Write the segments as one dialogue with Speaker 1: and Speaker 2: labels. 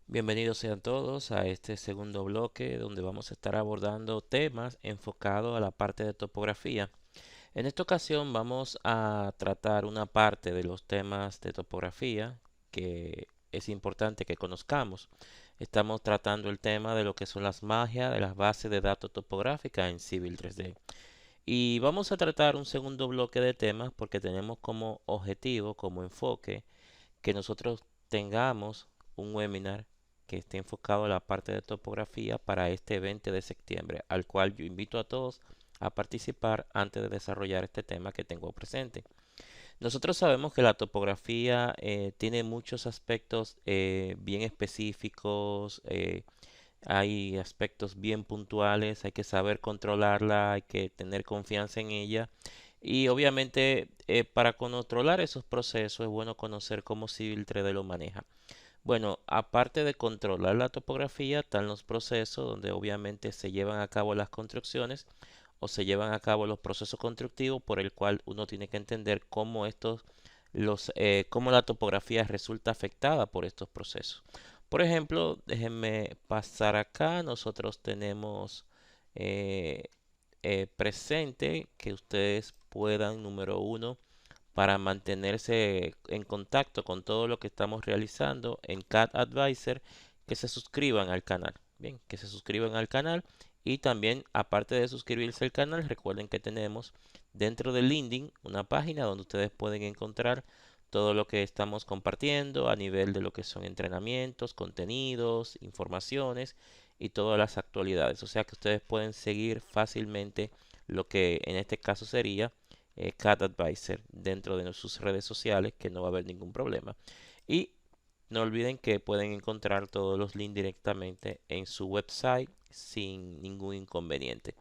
Speaker 1: Bienvenidos sean todos a este segundo bloque donde vamos a estar abordando temas enfocados a la parte de topografía. En esta ocasión vamos a tratar una parte de los temas de topografía que es importante que conozcamos. Estamos tratando el tema de lo que son las magias de las bases de datos topográficas en Civil 3D. Y vamos a tratar un segundo bloque de temas porque tenemos como objetivo, como enfoque, que nosotros tengamos un webinar que esté enfocado a la parte de topografía para este 20 de septiembre, al cual yo invito a todos a participar antes de desarrollar este tema que tengo presente. Nosotros sabemos que la topografía tiene muchos aspectos bien específicos, hay aspectos bien puntuales, hay que saber controlarla, hay que tener confianza en ella y obviamente para controlar esos procesos es bueno conocer cómo Civil 3D lo maneja. Bueno, aparte de controlar la topografía, están los procesos donde obviamente se llevan a cabo las construcciones o se llevan a cabo los procesos constructivos por el cual uno tiene que entender cómo cómo la topografía resulta afectada por estos procesos. Por ejemplo, déjenme pasar acá. Nosotros tenemos eh, presente que ustedes puedan, número uno, para mantenerse en contacto con todo lo que estamos realizando en CAD Advisor, que se suscriban al canal. Bien, que se suscriban al canal y también, aparte de suscribirse al canal, recuerden que tenemos dentro del LinkedIn una página donde ustedes pueden encontrar todo lo que estamos compartiendo a nivel de lo que son entrenamientos, contenidos, informaciones y todas las actualidades. O sea que ustedes pueden seguir fácilmente lo que en este caso sería CAD Advisor dentro de sus redes sociales, que no va a haber ningún problema. Y no olviden que pueden encontrar todos los links directamente en su website sin ningún inconveniente.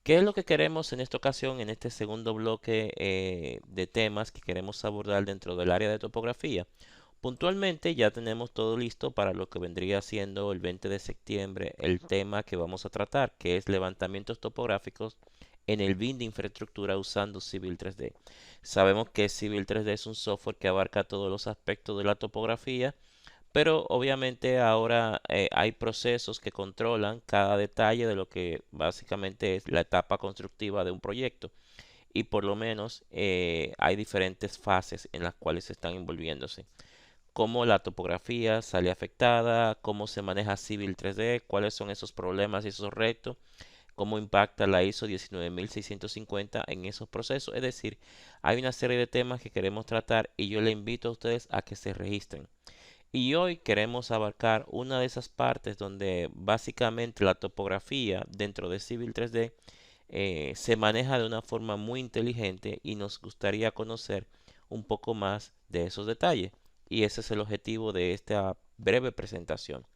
Speaker 1: ¿Qué es lo que queremos en esta ocasión, en este segundo bloque de temas que queremos abordar dentro del área de topografía? Puntualmente ya tenemos todo listo para lo que vendría siendo el 20 de septiembre el tema que vamos a tratar, que es levantamientos topográficos en el BIM de infraestructura usando Civil 3D. Sabemos que Civil 3D es un software que abarca todos los aspectos de la topografía, pero obviamente ahora hay procesos que controlan cada detalle de lo que básicamente es la etapa constructiva de un proyecto. Y por lo menos hay diferentes fases en las cuales están envolviéndose. Cómo la topografía sale afectada, cómo se maneja Civil 3D, cuáles son esos problemas y esos retos, cómo impacta la ISO 19650 en esos procesos. Es decir, hay una serie de temas que queremos tratar y yo le invito a ustedes a que se registren. Y hoy queremos abarcar una de esas partes donde básicamente la topografía dentro de Civil 3D se maneja de una forma muy inteligente y nos gustaría conocer un poco más de esos detalles. Y ese es el objetivo de esta breve presentación.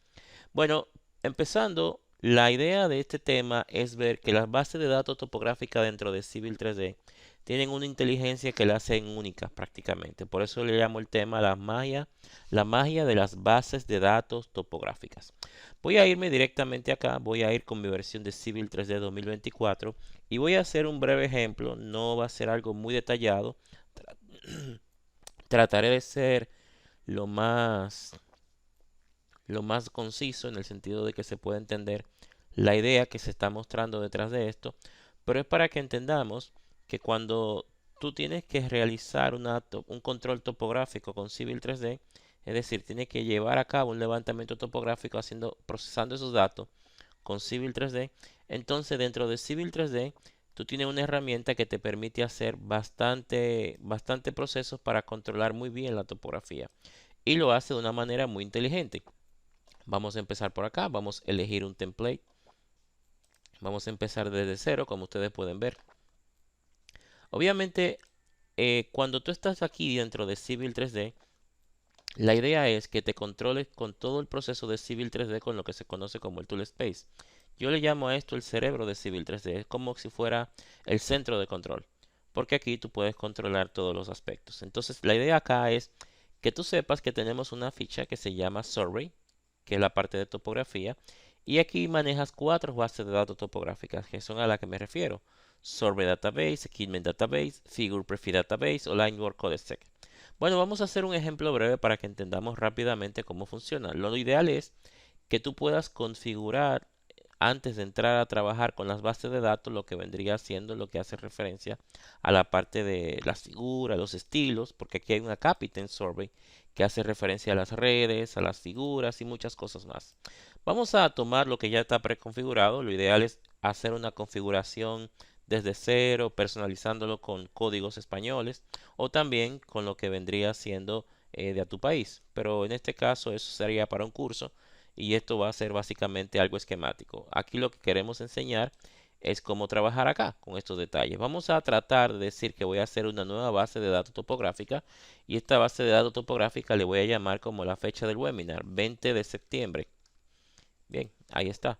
Speaker 1: Bueno, empezando, la idea de este tema es ver que las bases de datos topográficas dentro de Civil 3D tienen una inteligencia que la hacen únicas prácticamente. Por eso le llamo el tema la magia de las bases de datos topográficas. Voy a irme directamente acá, voy a ir con mi versión de Civil 3D 2024 y voy a hacer un breve ejemplo, no va a ser algo muy detallado. Trataré de ser lo más lo más conciso en el sentido de que se pueda entender la idea que se está mostrando detrás de esto, pero es para que entendamos que cuando tú tienes que realizar un control topográfico con Civil 3D, es decir, tienes que llevar a cabo un levantamiento topográfico procesando esos datos con Civil 3D, entonces dentro de Civil 3D tú tienes una herramienta que te permite hacer bastante procesos para controlar muy bien la topografía y lo hace de una manera muy inteligente. Vamos a empezar por acá, vamos a elegir un template. Vamos a empezar desde cero, como ustedes pueden ver. Obviamente, cuando tú estás aquí dentro de Civil 3D, la idea es que te controles con todo el proceso de Civil 3D con lo que se conoce como el Tool Space. Yo le llamo a esto el cerebro de Civil 3D. Es como si fuera el centro de control. Porque aquí tú puedes controlar todos los aspectos. Entonces, la idea acá es que tú sepas que tenemos una ficha que se llama Survey, que es la parte de topografía. Y aquí manejas cuatro bases de datos topográficas, que son a las que me refiero. Survey Database, Equipment Database, Figure Prefi Database o Line Work Codesec. Bueno, vamos a hacer un ejemplo breve para que entendamos rápidamente cómo funciona. Lo ideal es que tú puedas configurar antes de entrar a trabajar con las bases de datos lo que vendría siendo lo que hace referencia a la parte de las figuras, los estilos, porque aquí hay una Captain Survey que hace referencia a las redes, a las figuras y muchas cosas más. Vamos a tomar lo que ya está preconfigurado. Lo ideal es hacer una configuración desde cero, personalizándolo con códigos españoles o también con lo que vendría siendo de a tu país. Pero en este caso eso sería para un curso y esto va a ser básicamente algo esquemático. Aquí lo que queremos enseñar es cómo trabajar acá con estos detalles. Vamos a tratar de decir que voy a hacer una nueva base de datos topográfica y esta base de datos topográfica le voy a llamar como la fecha del webinar, 20 de septiembre. Bien, ahí está.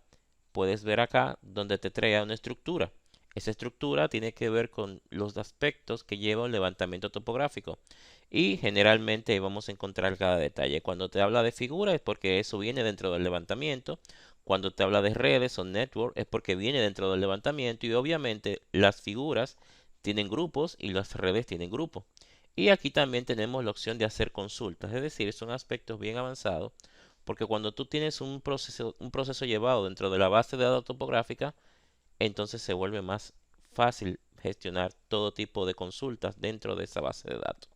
Speaker 1: Puedes ver acá donde te trae una estructura. Esa estructura tiene que ver con los aspectos que lleva un levantamiento topográfico. Y generalmente ahí vamos a encontrar cada detalle. Cuando te habla de figura es porque eso viene dentro del levantamiento. Cuando te habla de redes o network es porque viene dentro del levantamiento. Y obviamente las figuras tienen grupos y las redes tienen grupos. Y aquí también tenemos la opción de hacer consultas. Es decir, son aspectos bien avanzados porque cuando tú tienes un proceso llevado dentro de la base de datos topográfica, entonces se vuelve más fácil gestionar todo tipo de consultas dentro de esa base de datos.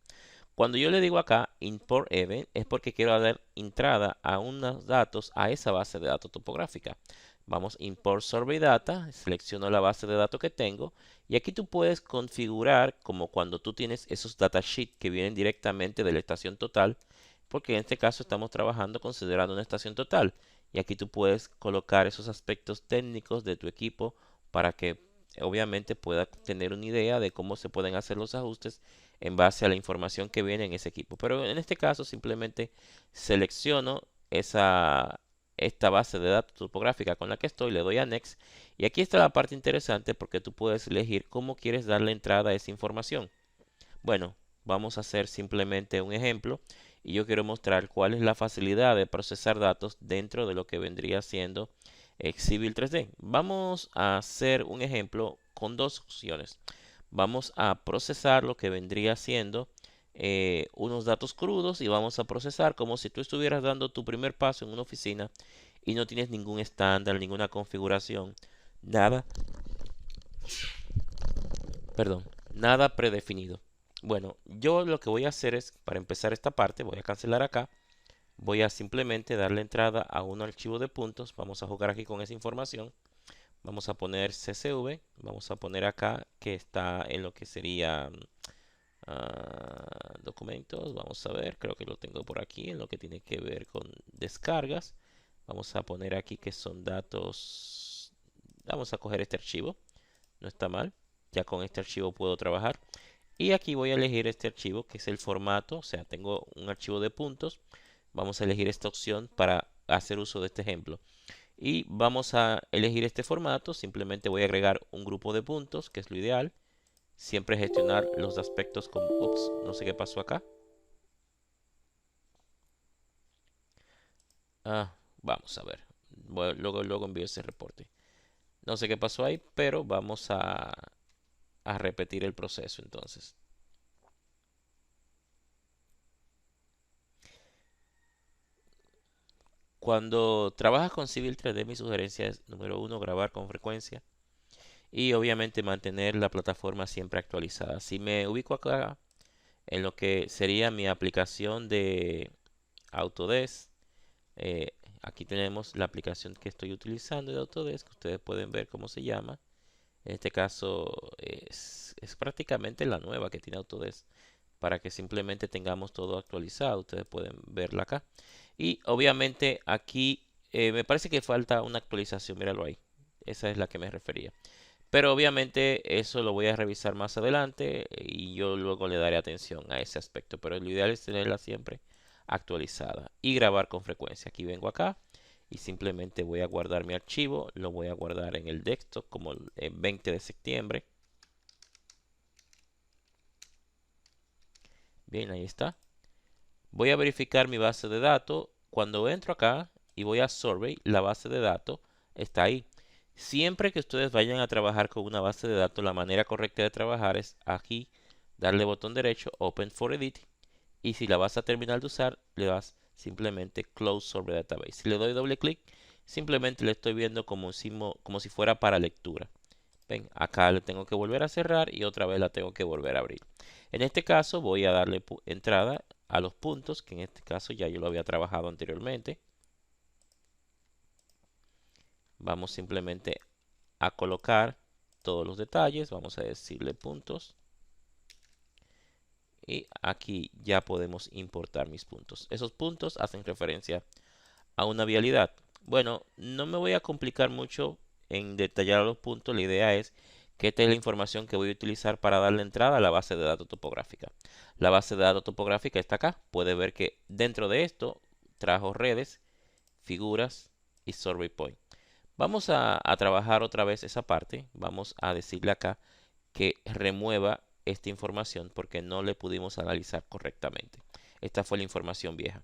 Speaker 1: Cuando yo le digo acá import event es porque quiero dar entrada a unos datos a esa base de datos topográfica. Vamos import survey data, selecciono la base de datos que tengo y aquí tú puedes configurar como cuando tú tienes esos datasheets que vienen directamente de la estación total, porque en este caso estamos trabajando considerando una estación total y aquí tú puedes colocar esos aspectos técnicos de tu equipo para que obviamente pueda tener una idea de cómo se pueden hacer los ajustes en base a la información que viene en ese equipo. Pero en este caso simplemente selecciono esta base de datos topográfica con la que estoy, le doy a Next y aquí está la parte interesante porque tú puedes elegir cómo quieres darle entrada a esa información. Bueno, vamos a hacer simplemente un ejemplo y yo quiero mostrar cuál es la facilidad de procesar datos dentro de lo que vendría siendo Civil 3D. Vamos a hacer un ejemplo con dos opciones. Vamos a procesar lo que vendría siendo unos datos crudos y vamos a procesar como si tú estuvieras dando tu primer paso en una oficina y no tienes ningún estándar, ninguna configuración, nada, perdón, nada predefinido. Bueno, yo lo que voy a hacer es, para empezar esta parte, voy a cancelar acá. Voy a simplemente darle entrada a un archivo de puntos. Vamos a jugar aquí con esa información. Vamos a poner CSV. Vamos a poner acá que está en lo que sería documentos. Vamos a ver, creo que lo tengo por aquí en lo que tiene que ver con descargas. Vamos a poner aquí que son datos. Vamos a coger este archivo. No está mal. Ya con este archivo puedo trabajar. Y aquí voy a elegir este archivo que es el formato. O sea, tengo un archivo de puntos. Vamos a elegir esta opción para hacer uso de este ejemplo. Y vamos a elegir este formato. Simplemente voy a agregar un grupo de puntos, que es lo ideal. Siempre gestionar los aspectos como... Ups, no sé qué pasó acá. Vamos a ver. Luego envío ese reporte. No sé qué pasó ahí, pero vamos a repetir el proceso entonces. Cuando trabajas con Civil 3D, mi sugerencia es, número uno, grabar con frecuencia y obviamente mantener la plataforma siempre actualizada. Si me ubico acá en lo que sería mi aplicación de Autodesk, eh, aquí tenemos la aplicación que estoy utilizando de Autodesk, que ustedes pueden ver cómo se llama. En este caso es prácticamente la nueva que tiene Autodesk para que simplemente tengamos todo actualizado. Ustedes pueden verla acá. Y obviamente aquí me parece que falta una actualización. Míralo ahí. Esa es la que me refería. Pero obviamente eso lo voy a revisar más adelante y yo luego le daré atención a ese aspecto. Pero lo ideal es tenerla siempre actualizada y grabar con frecuencia. Aquí vengo acá y simplemente voy a guardar mi archivo. Lo voy a guardar en el desktop como el 20 de septiembre. Bien, ahí está. Voy a verificar mi base de datos. Cuando entro acá y voy a Survey, la base de datos está ahí. Siempre que ustedes vayan a trabajar con una base de datos, la manera correcta de trabajar es aquí, darle botón derecho, Open for Edit, y si la vas a terminar de usar, le das simplemente Close sobre Database. Si le doy doble clic, simplemente le estoy viendo como si fuera para lectura. Ven, acá le tengo que volver a cerrar y otra vez la tengo que volver a abrir. En este caso voy a darle entrada a los puntos, que en este caso ya yo lo había trabajado anteriormente. Vamos simplemente a colocar todos los detalles. Vamos a decirle puntos. Y aquí ya podemos importar mis puntos. Esos puntos hacen referencia a una vialidad. Bueno, no me voy a complicar mucho en detallar los puntos. La idea es que esta es la información que voy a utilizar para darle entrada a la base de datos topográfica. La base de datos topográfica está acá. Puede ver que dentro de esto trajo redes, figuras y survey point. Vamos a trabajar otra vez esa parte. Vamos a decirle acá que remueva esta información porque no le pudimos analizar correctamente. Esta fue la información vieja.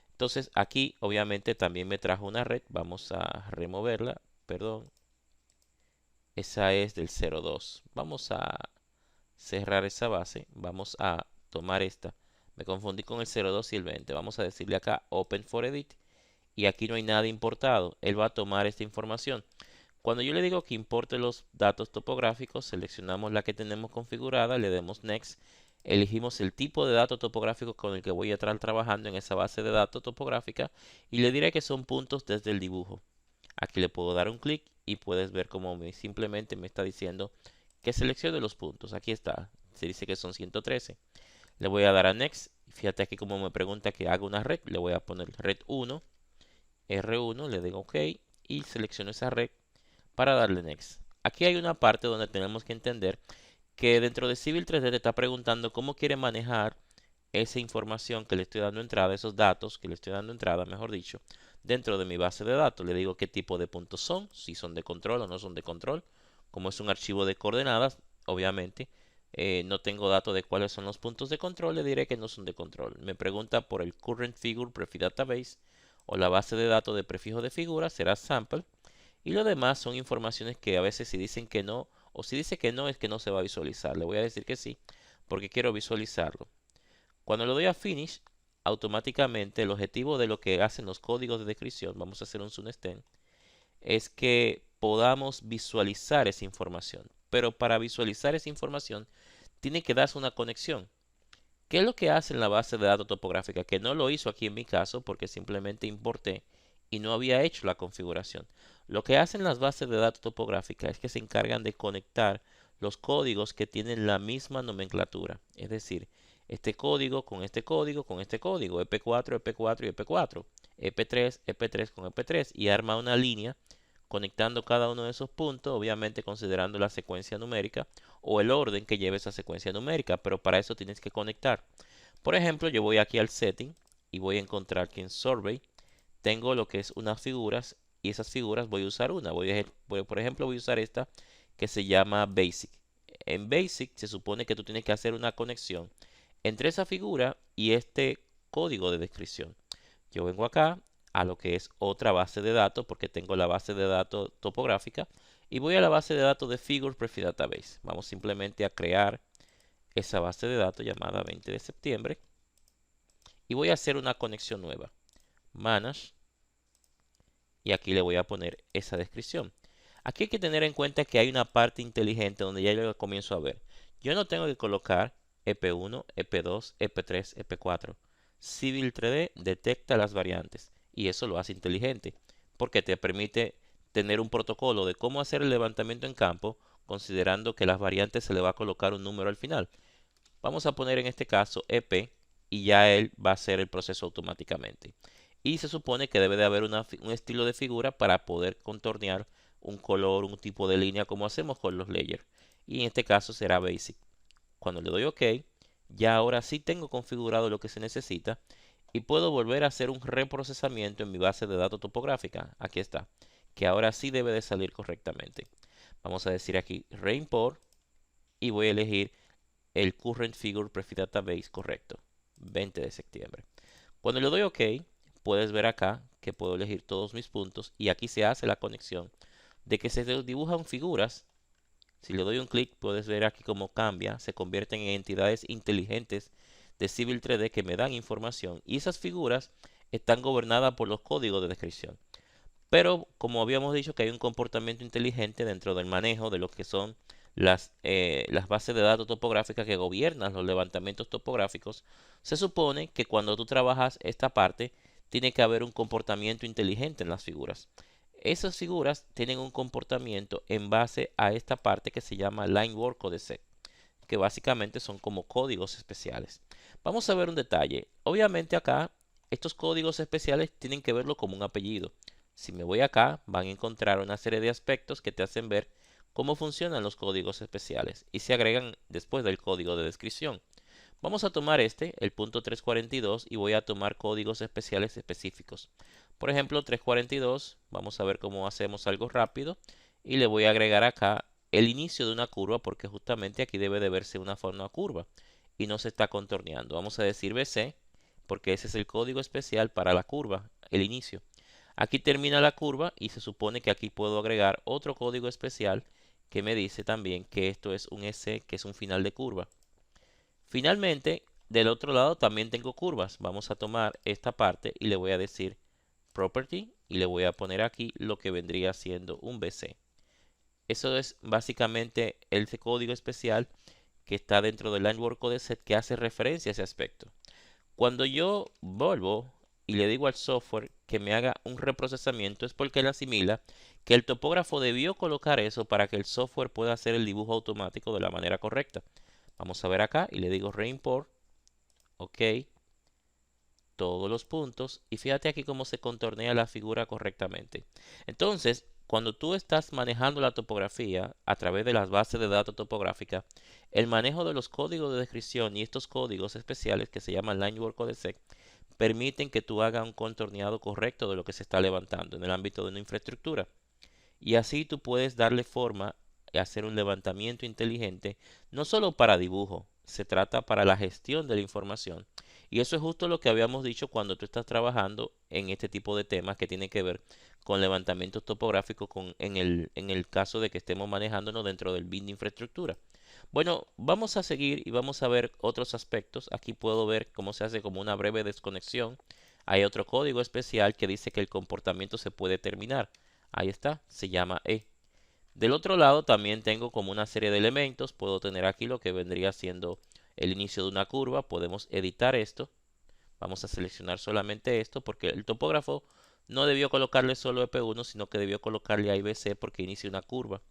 Speaker 1: Entonces aquí obviamente también me trajo una red. Vamos a removerla. Perdón. Esa es del 02. Vamos a cerrar esa base. Vamos a tomar esta. Me confundí con el 02 y el 20. Vamos a decirle acá Open for Edit. Y aquí no hay nada importado. Él va a tomar esta información. Cuando yo le digo que importe los datos topográficos, seleccionamos la que tenemos configurada, le damos Next, elegimos el tipo de dato topográfico con el que voy a estar trabajando en esa base de datos topográfica y le diré que son puntos desde el dibujo. Aquí le puedo dar un clic y puedes ver cómo simplemente me está diciendo que seleccione los puntos. Aquí está, se dice que son 113. Le voy a dar a Next. Fíjate aquí como me pregunta que haga una red. Le voy a poner red 1, R1, le digo OK y selecciono esa red para darle Next. Aquí hay una parte donde tenemos que entender que dentro de Civil 3D te está preguntando cómo quiere manejar esa información que le estoy dando entrada, esos datos que le estoy dando entrada, mejor dicho, dentro de mi base de datos. Le digo qué tipo de puntos son, si son de control o no son de control. Como es un archivo de coordenadas, obviamente no tengo datos de cuáles son los puntos de control, le diré que no son de control. Me pregunta por el Current Figure Prefix Database o la base de datos de prefijo de figura, será Sample. Y lo demás son informaciones que a veces si dicen que no o si dice que no es que no se va a visualizar. Le voy a decir que sí porque quiero visualizarlo. Cuando le doy a Finish, automáticamente el objetivo de lo que hacen los códigos de descripción, vamos a hacer un zoom extend, es que podamos visualizar esa información. Pero para visualizar esa información tiene que darse una conexión. ¿Qué es lo que hace en la base de datos topográfica? Que no lo hizo aquí en mi caso porque simplemente importé y no había hecho la configuración. Lo que hacen las bases de datos topográficas es que se encargan de conectar los códigos que tienen la misma nomenclatura. Es decir, este código con este código con este código, EP4, EP4 y EP4, EP3, EP3 con EP3 y arma una línea conectando cada uno de esos puntos, obviamente considerando la secuencia numérica o el orden que lleve esa secuencia numérica, pero para eso tienes que conectar. Por ejemplo, yo voy aquí al setting y voy a encontrar que en Survey tengo lo que es unas figuras y esas figuras voy a usar una. Por ejemplo, voy a usar esta que se llama Basic. En Basic se supone que tú tienes que hacer una conexión entre esa figura y este código de descripción. Yo vengo acá a lo que es otra base de datos porque tengo la base de datos topográfica y voy a la base de datos de Figure Prefix Database. Vamos simplemente a crear esa base de datos llamada 20 de septiembre y voy a hacer una conexión nueva. Manage y aquí le voy a poner esa descripción. Aquí hay que tener en cuenta que hay una parte inteligente donde ya yo comienzo a ver. Yo no tengo que colocar EP1, EP2, EP3, EP4. Civil 3D detecta las variantes y eso lo hace inteligente porque te permite tener un protocolo de cómo hacer el levantamiento en campo considerando que las variantes se le va a colocar un número al final. Vamos a poner en este caso EP y ya él va a hacer el proceso automáticamente. Y se supone que debe de haber un estilo de figura para poder contornear un color, un tipo de línea como hacemos con los layers. Y en este caso será Basic. Cuando le doy OK, ya ahora sí tengo configurado lo que se necesita y puedo volver a hacer un reprocesamiento en mi base de datos topográfica. Aquí está, que ahora sí debe de salir correctamente. Vamos a decir aquí reimport y voy a elegir el Current Figure Prefix Database correcto, 20 de septiembre. Cuando le doy OK, puedes ver acá que puedo elegir todos mis puntos y aquí se hace la conexión de que se dibujan figuras. Si le doy un clic, puedes ver aquí cómo cambia, se convierten en entidades inteligentes de Civil 3D que me dan información y esas figuras están gobernadas por los códigos de descripción. Pero como habíamos dicho que hay un comportamiento inteligente dentro del manejo de lo que son las bases de datos topográficas que gobiernan los levantamientos topográficos, se supone que cuando tú trabajas esta parte, tiene que haber un comportamiento inteligente en las figuras. Esas figuras tienen un comportamiento en base a esta parte que se llama Line Work Codec, que básicamente son como códigos especiales. Vamos a ver un detalle. Obviamente acá, estos códigos especiales tienen que verlo como un apellido. Si me voy acá, van a encontrar una serie de aspectos que te hacen ver cómo funcionan los códigos especiales y se agregan después del código de descripción. Vamos a tomar el punto 342, y voy a tomar códigos especiales específicos. Por ejemplo, 342, vamos a ver cómo hacemos algo rápido y le voy a agregar acá el inicio de una curva porque justamente aquí debe de verse una forma curva y no se está contorneando. Vamos a decir BC porque ese es el código especial para la curva, el inicio. Aquí termina la curva y se supone que aquí puedo agregar otro código especial que me dice también que esto es un S, que es un final de curva. Finalmente, del otro lado también tengo curvas. Vamos a tomar esta parte y le voy a decir Property y le voy a poner aquí lo que vendría siendo un BC. Eso es básicamente el código especial que está dentro del Line Work Codec que hace referencia a ese aspecto. Cuando yo vuelvo y le digo al software que me haga un reprocesamiento es porque él asimila que el topógrafo debió colocar eso para que el software pueda hacer el dibujo automático de la manera correcta. Vamos a ver acá y le digo reimport, ok, todos los puntos y fíjate aquí cómo se contornea la figura correctamente. Entonces, cuando tú estás manejando la topografía a través de las bases de datos topográficas, el manejo de los códigos de descripción y estos códigos especiales que se llaman Line Work Codec permiten que tú hagas un contorneado correcto de lo que se está levantando en el ámbito de una infraestructura. Y así tú puedes darle forma y hacer un levantamiento inteligente, no solo para dibujo, se trata para la gestión de la información. Y eso es justo lo que habíamos dicho cuando tú estás trabajando en este tipo de temas que tienen que ver con levantamientos topográficos en el caso de que estemos manejándonos dentro del BIM de infraestructura. Bueno, vamos a seguir y vamos a ver otros aspectos. Aquí puedo ver cómo se hace como una breve desconexión. Hay otro código especial que dice que el comportamiento se puede terminar. Ahí está, se llama E. Del otro lado también tengo como una serie de elementos. Puedo tener aquí lo que vendría siendo el inicio de una curva. Podemos editar esto. Vamos a seleccionar solamente esto porque el topógrafo no debió colocarle solo EP1, sino que debió colocarle ABC porque inicia una curva.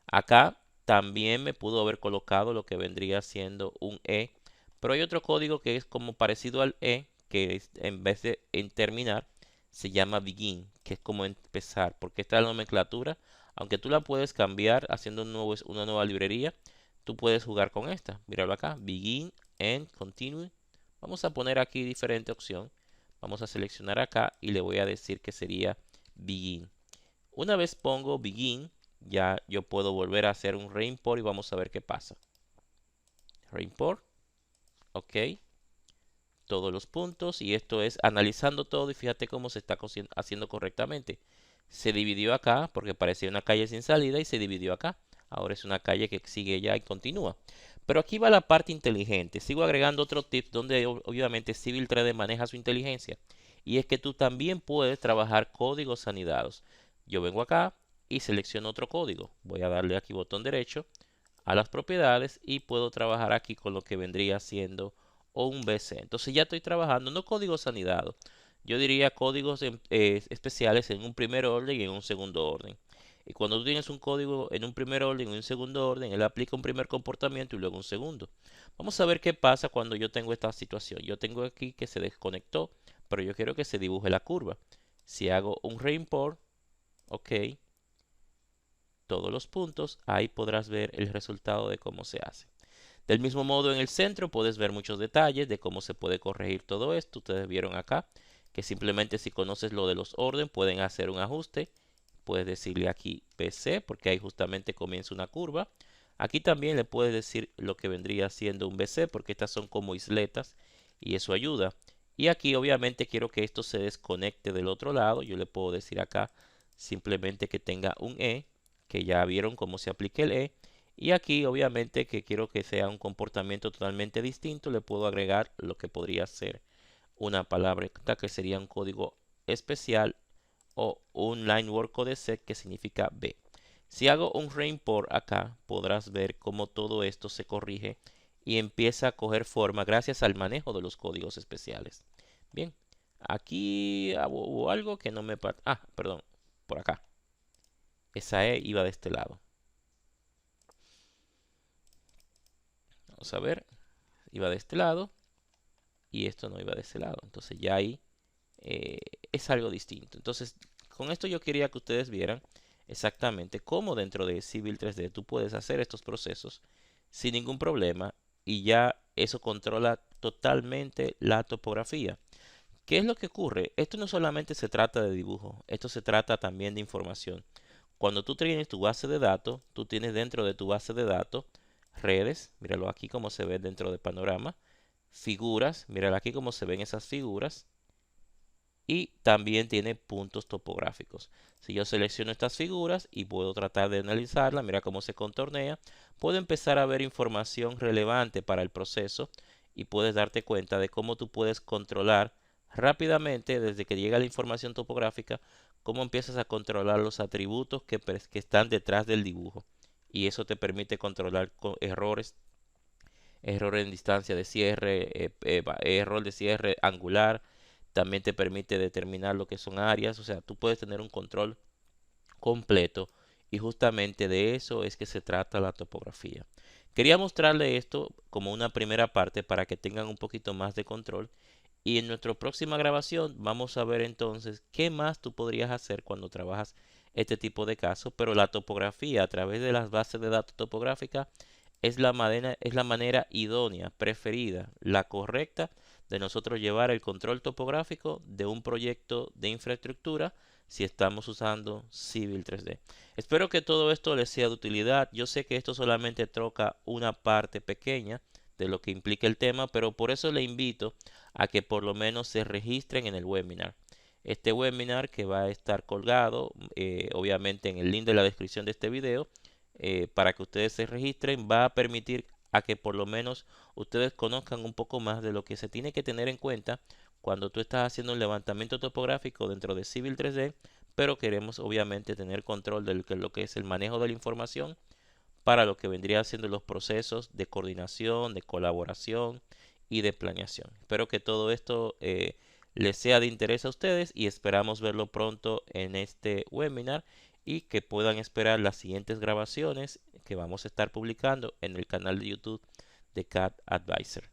Speaker 1: Acá también me pudo haber colocado lo que vendría siendo un E, pero hay otro código que es como parecido al E, que en vez de en terminar, se llama begin, que es como empezar, porque esta nomenclatura, aunque tú la puedes cambiar haciendo una nueva librería, tú puedes jugar con esta. Míralo acá, begin, end, continue. Vamos a poner aquí diferente opción. Vamos a seleccionar acá y le voy a decir que sería begin. Una vez pongo begin, ya yo puedo volver a hacer un reimport y vamos a ver qué pasa. Reimport, ok, todos los puntos y esto es analizando todo y fíjate cómo se está haciendo correctamente. Se dividió acá porque parecía una calle sin salida y se dividió acá. Ahora es una calle que sigue ya y continúa. Pero aquí va la parte inteligente. Sigo agregando otro tip donde obviamente Civil 3D maneja su inteligencia. Y es que tú también puedes trabajar códigos anidados. Yo vengo acá y selecciono otro código. Voy a darle aquí botón derecho a las propiedades y puedo trabajar aquí con lo que vendría siendo un BC. Entonces ya estoy trabajando no códigos anidados. Yo diría códigos especiales en un primer orden y en un segundo orden. Y cuando tú tienes un código en un primer orden y un segundo orden, él aplica un primer comportamiento y luego un segundo. Vamos a ver qué pasa cuando yo tengo esta situación. Yo tengo aquí que se desconectó, pero yo quiero que se dibuje la curva. Si hago un reimport, ok, todos los puntos, ahí podrás ver el resultado de cómo se hace. Del mismo modo en el centro puedes ver muchos detalles de cómo se puede corregir todo esto. Ustedes vieron acá que simplemente si conoces lo de los orden pueden hacer un ajuste. Puedes decirle aquí PC porque ahí justamente comienza una curva. Aquí también le puedes decir lo que vendría siendo un BC porque estas son como isletas y eso ayuda. Y aquí obviamente quiero que esto se desconecte del otro lado. Yo le puedo decir acá simplemente que tenga un E, que ya vieron cómo se aplica el E. Y aquí obviamente que quiero que sea un comportamiento totalmente distinto, le puedo agregar lo que podría ser una palabra que sería un código especial o un line word codec que significa B. Si hago un reimport acá, podrás ver cómo todo esto se corrige y empieza a coger forma gracias al manejo de los códigos especiales. Bien, aquí hubo algo que no me... perdón, por acá. Esa E iba de este lado. Vamos a ver, iba de este lado y esto no iba de ese lado. Entonces ya ahí eh, es algo distinto. Entonces, con esto yo quería que ustedes vieran exactamente cómo dentro de Civil 3D tú puedes hacer estos procesos sin ningún problema y ya eso controla totalmente la topografía. ¿Qué es lo que ocurre? Esto no solamente se trata de dibujo, esto se trata también de información. Cuando tú tienes tu base de datos, tú tienes dentro de tu base de datos redes, míralo aquí como se ve dentro de panorama, figuras, míralo aquí como se ven esas figuras, y también tiene puntos topográficos. Si yo selecciono estas figuras y puedo tratar de analizarla, mira cómo se contornea, puedo empezar a ver información relevante para el proceso y puedes darte cuenta de cómo tú puedes controlar rápidamente desde que llega la información topográfica, cómo empiezas a controlar los atributos que están detrás del dibujo. Y eso te permite controlar errores, error en distancia de cierre, error de cierre angular, también te permite determinar lo que son áreas, o sea, tú puedes tener un control completo y justamente de eso es que se trata la topografía. Quería mostrarle esto como una primera parte para que tengan un poquito más de control y en nuestra próxima grabación vamos a ver entonces qué más tú podrías hacer cuando trabajas este tipo de casos, pero la topografía a través de las bases de datos topográficas es la manera idónea, preferida, la correcta de nosotros llevar el control topográfico de un proyecto de infraestructura si estamos usando Civil 3D. Espero que todo esto les sea de utilidad. Yo sé que esto solamente toca una parte pequeña de lo que implica el tema, pero por eso le invito a que por lo menos se registren en el webinar. Este webinar que va a estar colgado, obviamente en el link de la descripción de este video, para que ustedes se registren, va a permitir a que por lo menos ustedes conozcan un poco más de lo que se tiene que tener en cuenta cuando tú estás haciendo un levantamiento topográfico dentro de Civil 3D, pero queremos obviamente tener control de lo que es el manejo de la información para lo que vendría siendo los procesos de coordinación, de colaboración y de planeación. Espero que todo esto les sea de interés a ustedes y esperamos verlo pronto en este webinar y que puedan esperar las siguientes grabaciones que vamos a estar publicando en el canal de YouTube de CAD Advisor.